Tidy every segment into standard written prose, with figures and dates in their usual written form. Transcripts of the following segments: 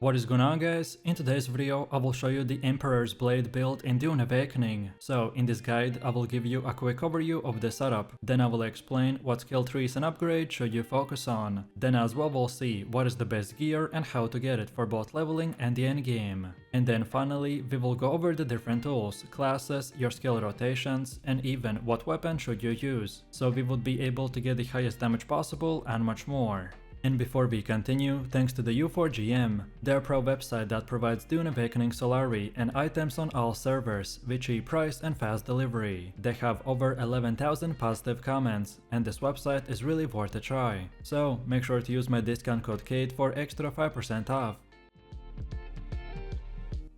What is going on, guys? In today's video I will show you the Emperor's Blade build in Dune Awakening. So in this guide I will give you a quick overview of the setup, then I will explain what skill trees and upgrades should you focus on. Then as well we'll see what is the best gear and how to get it for both leveling and the endgame. And then finally we will go over the different tools, classes, your skill rotations, and even what weapon should you use, so we would be able to get the highest damage possible and much more. And before we continue, thanks to the U4GM, their pro website that provides Dune Awakening Solari and items on all servers with cheap price and fast delivery. They have over 11,000 positive comments, and this website is really worth a try. So make sure to use my discount code KAID for extra 5% off.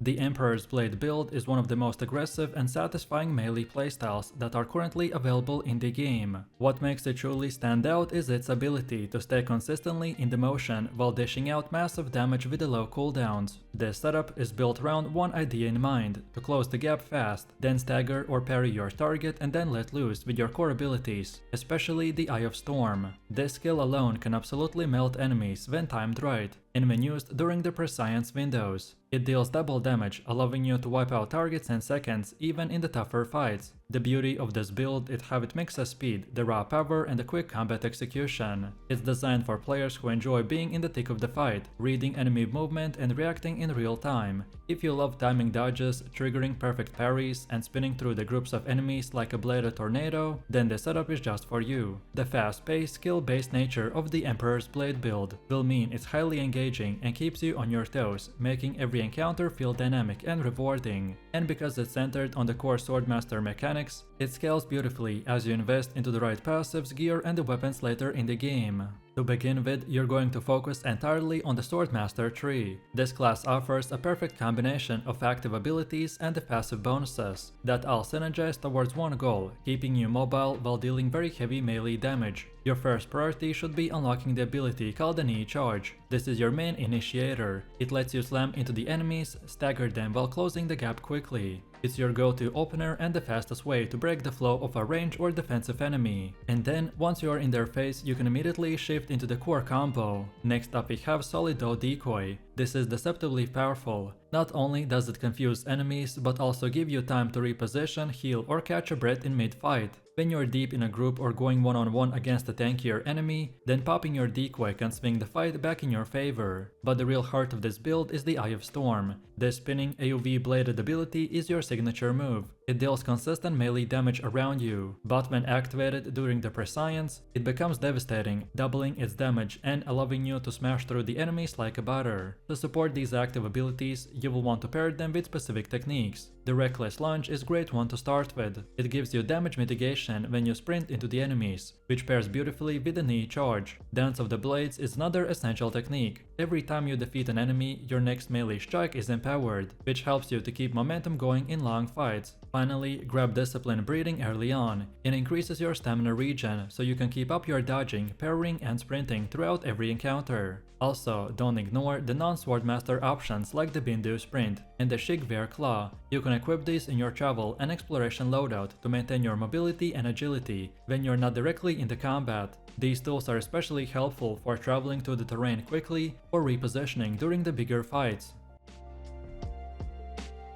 The Emperor's Blade build is one of the most aggressive and satisfying melee playstyles that are currently available in the game. What makes it truly stand out is its ability to stay consistently in the motion while dishing out massive damage with the low cooldowns. This setup is built around one idea in mind: to close the gap fast, then stagger or parry your target and then let loose with your core abilities, especially the Eye of Storm. This skill alone can absolutely melt enemies when timed right, and when used during the prescience windows. It deals double damage, allowing you to wipe out targets in seconds even in the tougher fights. The beauty of this build is how it mixes speed, the raw power, and the quick combat execution. It's designed for players who enjoy being in the thick of the fight, reading enemy movement and reacting in real time. If you love timing dodges, triggering perfect parries, and spinning through the groups of enemies like a bladed tornado, then the setup is just for you. The fast-paced, skill-based nature of the Emperor's Blade build will mean it's highly engaging and keeps you on your toes, making every encounter feel dynamic and rewarding. And because it's centered on the core Swordmaster mechanics, it scales beautifully as you invest into the right passives, gear, and the weapons later in the game. To begin with, you're going to focus entirely on the Swordmaster tree. This class offers a perfect combination of active abilities and the passive bonuses that all synergize towards one goal, keeping you mobile while dealing very heavy melee damage. Your first priority should be unlocking the ability called the Knee Charge. This is your main initiator. It lets you slam into the enemies, stagger them while closing the gap quickly. It's your go-to opener and the fastest way to break the flow of a range or defensive enemy. And then, once you're in their face, you can immediately shift into the core combo. Next up we have Solido Decoy. This is deceptively powerful. Not only does it confuse enemies, but also give you time to reposition, heal, or catch a breath in mid-fight. When you're deep in a group or going one-on-one against a tankier enemy, then popping your decoy can swing the fight back in your favor. But the real heart of this build is the Eye of Storm. This spinning AoV bladed ability is your signature move. It deals consistent melee damage around you, but when activated during the prescience, it becomes devastating, doubling its damage and allowing you to smash through the enemies like a butter. To support these active abilities, you will want to pair them with specific techniques. The Reckless Lunge is a great one to start with. It gives you damage mitigation when you sprint into the enemies, which pairs beautifully with the Knee Charge. Dance of the Blades is another essential technique. Every time you defeat an enemy, your next melee strike is empowered, which helps you to keep momentum going in long fights. Finally, grab Discipline Breathing early on. It increases your stamina regen, so you can keep up your dodging, parrying, and sprinting throughout every encounter. Also, don't ignore the non-Swordmaster options like the Bindu Sprint and the Shigvear Claw. You can equip these in your travel and exploration loadout to maintain your mobility and agility when you're not directly in the combat. These tools are especially helpful for traveling through the terrain quickly or repositioning during the bigger fights.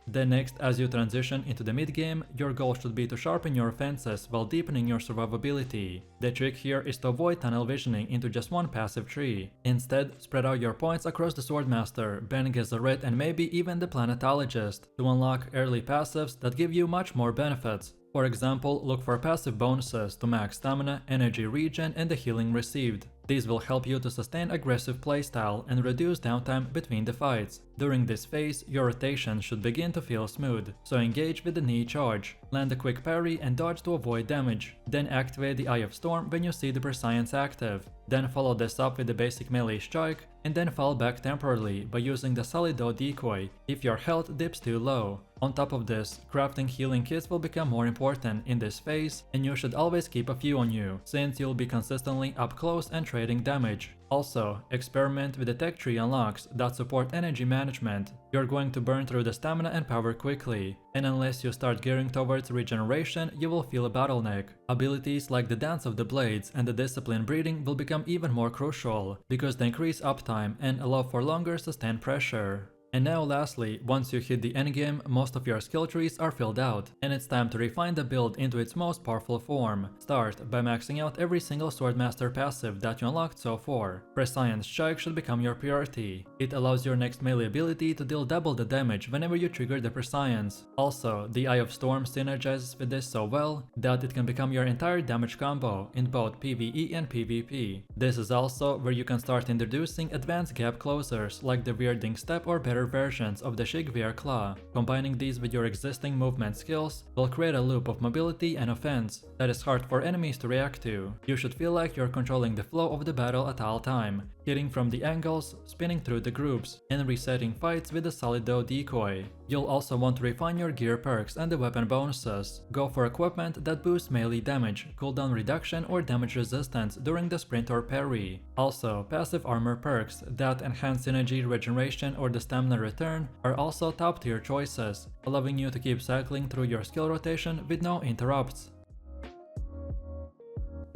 Then next, as you transition into the mid-game, your goal should be to sharpen your offenses while deepening your survivability. The trick here is to avoid tunnel visioning into just one passive tree. Instead, spread out your points across the Swordmaster, Bene Gesserit, and maybe even the Planetologist to unlock early passives that give you much more benefits. For example, look for passive bonuses to max stamina, energy regen, and the healing received. These will help you to sustain aggressive playstyle and reduce downtime between the fights. During this phase, your rotation should begin to feel smooth, so engage with the Knee Charge. Land a quick parry and dodge to avoid damage. Then activate the Eye of Storm when you see the prescience active. Then follow this up with the basic melee strike, and then fall back temporarily by using the Solido Decoy if your health dips too low. On top of this, crafting healing kits will become more important in this phase, and you should always keep a few on you, since you'll be consistently up close and trading damage. Also, experiment with the tech tree unlocks that support energy management. You're going to burn through the stamina and power quickly, and unless you start gearing towards regeneration, you will feel a bottleneck. Abilities like the Dance of the Blades and the Discipline Breathing will become even more crucial, because they increase uptime and allow for longer sustained pressure. And now lastly, once you hit the endgame, most of your skill trees are filled out, and it's time to refine the build into its most powerful form. Start by maxing out every single Swordmaster passive that you unlocked so far. Prescient Strike should become your priority. It allows your next melee ability to deal double the damage whenever you trigger the Prescience. Also, the Eye of Storm synergizes with this so well that it can become your entire damage combo in both PvE and PvP. This is also where you can start introducing advanced gap closers like the Weirding Step or better versions of the Shigvear Claw. Combining these with your existing movement skills will create a loop of mobility and offense that is hard for enemies to react to. You should feel like you're controlling the flow of the battle at all time, hitting from the angles, spinning through the groups, and resetting fights with a solid dough decoy. You'll also want to refine your gear perks and the weapon bonuses. Go for equipment that boosts melee damage, cooldown reduction, or damage resistance during the sprint or parry. Also, passive armor perks that enhance energy regeneration or the stamina return are also top tier choices, allowing you to keep cycling through your skill rotation with no interrupts.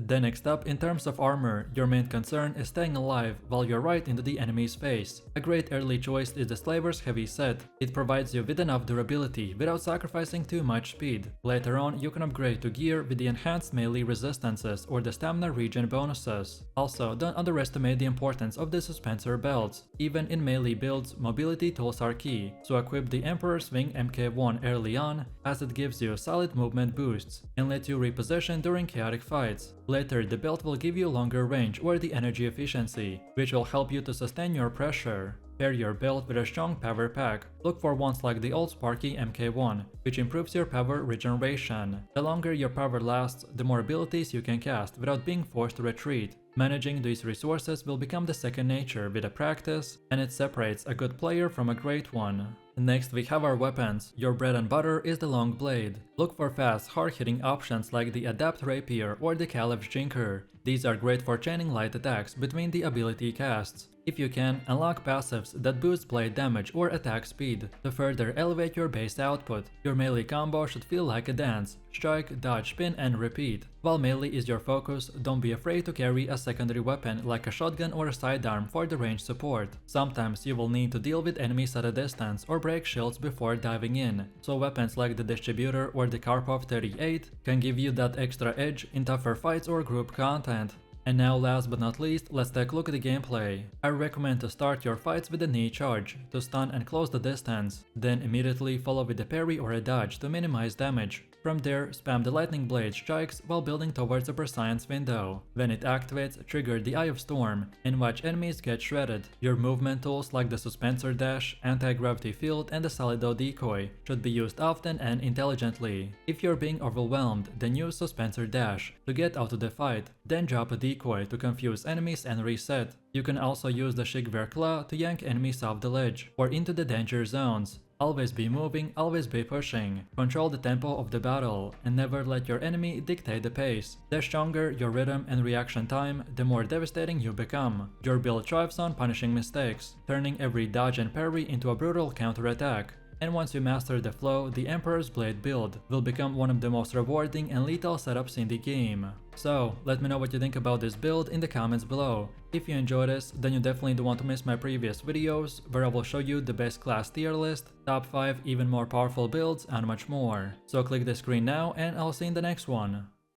Then next up, in terms of armor, your main concern is staying alive while you're right into the enemy's face. A great early choice is the Slaver's Heavy set. It provides you with enough durability without sacrificing too much speed. Later on, you can upgrade to gear with the enhanced melee resistances or the stamina regen bonuses. Also, don't underestimate the importance of the Suspensor belts. Even in melee builds, mobility tools are key, so equip the Emperor's Wing MK1 early on, as it gives you solid movement boosts and lets you reposition during chaotic fights. Later, the belt will give you longer range or the energy efficiency, which will help you to sustain your pressure. Pair your belt with a strong power pack. Look for ones like the old Sparky MK1, which improves your power regeneration. The longer your power lasts, the more abilities you can cast without being forced to retreat. Managing these resources will become the second nature with a practice, and it separates a good player from a great one. Next we have our weapons. Your bread and butter is the long blade. Look for fast, hard-hitting options like the Adapt Rapier or the Caliph Jinker. These are great for chaining light attacks between the ability casts. If you can, unlock passives that boost blade damage or attack speed to further elevate your base output. Your melee combo should feel like a dance. Strike, dodge, spin, and repeat. While melee is your focus, don't be afraid to carry a secondary weapon like a shotgun or a sidearm for the range support. Sometimes you will need to deal with enemies at a distance or break shields before diving in, so weapons like the Distributor or the Karpov 38 can give you that extra edge in tougher fights or group content. And now last but not least, let's take a look at the gameplay. I recommend to start your fights with a knee charge to stun and close the distance, then immediately follow with a parry or a dodge to minimize damage. From there, spam the lightning blade strikes while building towards the Prescience window. When it activates, trigger the Eye of Storm and watch enemies get shredded. Your movement tools like the Suspensor Dash, Anti-Gravity Field, and the Solido Decoy should be used often and intelligently. If you're being overwhelmed, then use Suspensor Dash to get out of the fight, then drop a decoy to confuse enemies and reset. You can also use the Shigvear Claw to yank enemies off the ledge or into the danger zones. Always be moving, always be pushing. Control the tempo of the battle and never let your enemy dictate the pace. The stronger your rhythm and reaction time, the more devastating you become. Your build thrives on punishing mistakes, turning every dodge and parry into a brutal counterattack. And once you master the flow, the Emperor's Blade build will become one of the most rewarding and lethal setups in the game. So, let me know what you think about this build in the comments below. If you enjoyed this, then you definitely don't want to miss my previous videos, where I will show you the best class tier list, top 5 even more powerful builds, and much more. So click the screen now, and I'll see you in the next one.